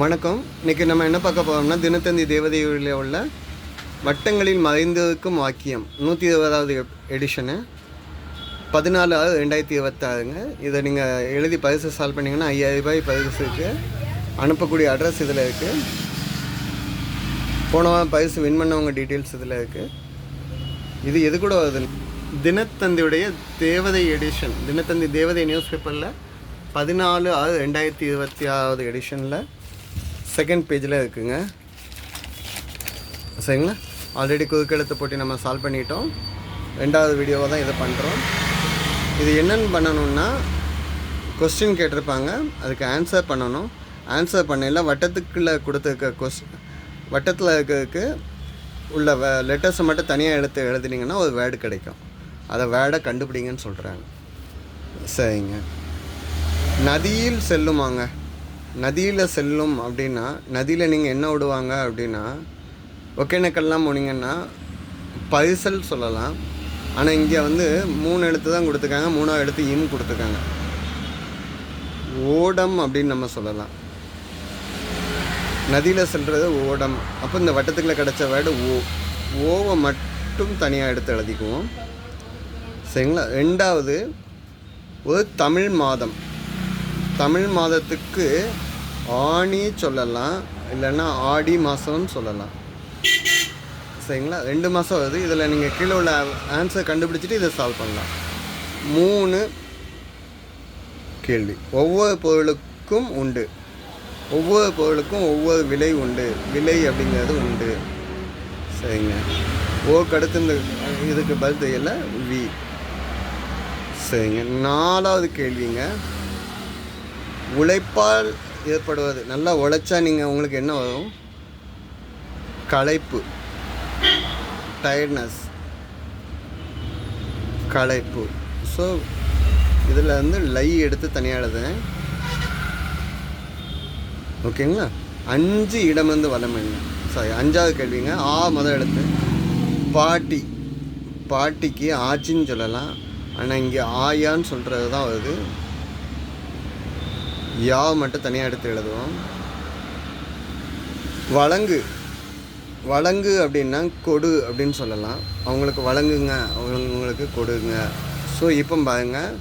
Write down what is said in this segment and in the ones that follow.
வணக்கம். இன்றைக்கி நம்ம என்ன பார்க்க போகிறோம்னா, தினத்தந்தி தேவதையில் உள்ள வட்டங்களில் மறைந்திருக்கும் வாக்கியம் 120வது எடிஷனு 14/6/2026ங்க. இதை நீங்கள் எழுதி பரிசு சால்வ் பண்ணிங்கன்னா ₹5000 பரிசுக்கு அனுப்பக்கூடிய அட்ரஸ் இதில் இருக்குது. போன பரிசு வின் பண்ணவங்க டீட்டெயில்ஸ் இதில் இருக்குது. இது எது கூட வருது, தினத்தந்தியுடைய தேவதை எடிஷன், தினத்தந்தி தேவதை நியூஸ் பேப்பரில் 14/6/2026வது எடிஷனில் செகண்ட் பேஜில் இருக்குங்க. சரிங்களா, ஆல்ரெடி குறுக்கெழுத்து போட்டி நம்ம சால்வ் பண்ணிட்டோம். ரெண்டாவது வீடியோவாக தான் இதை பண்ணுறோம். இது என்னென்னு பண்ணணுன்னா, கொஸ்டின் கேட்டிருப்பாங்க, அதுக்கு ஆன்சர் பண்ணணும். ஆன்சர் பண்ணல வட்டத்துக்குள்ளே கொடுத்துருக்க வட்டத்தில் இருக்கிறதுக்கு உள்ள லெட்டர்ஸை மட்டும் தனியாக எழுதினீங்கன்னா ஒரு வேர்டு கிடைக்கும். அதை வேர்டை கண்டுபிடிங்கன்னு சொல்கிறாங்க. சரிங்க. நதியில் செல்லுமாங்க. நதியில் செல்லும் அப்படின்னா, நதியில் நீங்கள் என்ன விடுவாங்க அப்படின்னா, ஒகேனக்கல்லாம் போனீங்கன்னா பரிசல் சொல்லலாம். ஆனால் இங்கே 3 எழுத்து தான் கொடுத்துருக்காங்க, 3ஆவது எழுத்து இம் கொடுத்துருக்காங்க. ஓடம் அப்படின்னு நம்ம சொல்லலாம். நதியில் செல்வது ஓடம். அப்போ இந்த வட்டத்துக்குள்ளே கிடச்ச வேர்டு ஓவை மட்டும் தனியாக எடுத்து எழுதிக்குவோம். சரிங்களா. ரெண்டாவது, ஒரு தமிழ் மாதம். தமிழ் மாதத்துக்கு ஆணி சொல்லலாம், இல்லைன்னா ஆடி மாதம்னு சொல்லலாம். சரிங்களா. 2 மாதம் வருது. இதில் நீங்கள் கீழே உள்ள ஆன்சர் கண்டுபிடிச்சிட்டு இதை சால்வ் பண்ணலாம். 3 கேள்வி. ஒவ்வொரு பொருளுக்கும் உண்டு, ஒவ்வொரு பொருளுக்கும் ஒவ்வொரு விலை உண்டு. விலை அப்படிங்கிறது உண்டு. சரிங்க. அடுத்து இந்த இதுக்கு பதில் தெரியல, வி. சரிங்க. 4வது கேள்விங்க. உழைப்பால் ஏற்படுவது. நல்லா உழைச்சா நீங்கள் உங்களுக்கு என்ன வரும்? களைப்பு, டயர்ட்னஸ், களைப்பு. ஸோ இதில் லை எடுத்து தனியாக எழுதுறேன். ஓகேங்களா. 5 இடமிருந்து வலம் என்ன? சாரி, 5வது கேள்விங்க. முதல் எழுத்து பாட்டி. பாட்டிக்கு ஆச்சின்னு சொல்லலாம், ஆனால் இங்கே ஆயான்னு சொல்கிறது தான் வருது. மட்டும் தனியாக எடுத்து எழுதுவோம். வழங்கு. வழங்கு அப்படின்னா கொடு அப்படின்னு சொல்லலாம். அவங்களுக்கு வழங்குங்க, அவங்களுக்கு கொடுங்க. ஸோ இப்போ பாருங்கள்,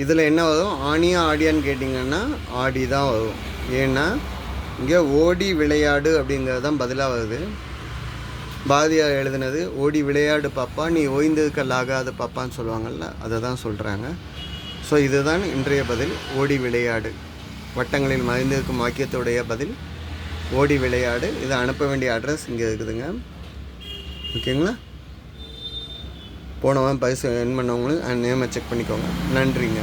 இதில் என்ன வரும்? ஆணியா ஆடியான்னு கேட்டிங்கன்னா ஆடி தான் வரும். ஏன்னா இங்கே ஓடி விளையாடு அப்படிங்கிறது தான் பதிலாக வருது. பாரதியார் எழுதினது ஓடி விளையாடு பாப்பா, நீ ஓய்ந்திருக்கலாகாத பாப்பான்னு சொல்லுவாங்கள்ல, அதை தான் சொல்கிறாங்க. ஸோ இதுதான் இன்றைய பதில், ஓடி விளையாடு. வட்டங்களில் மறைந்திருக்கும் வாக்கியத்துடைய பதில் ஓடி விளையாடு. இதை அனுப்ப வேண்டிய அட்ரஸ் இங்கே இருக்குதுங்க. ஓகேங்களா. போனவன் பரிசு வின் பண்ணவங்களும் நேமை செக் பண்ணிக்கோங்க. நன்றிங்க.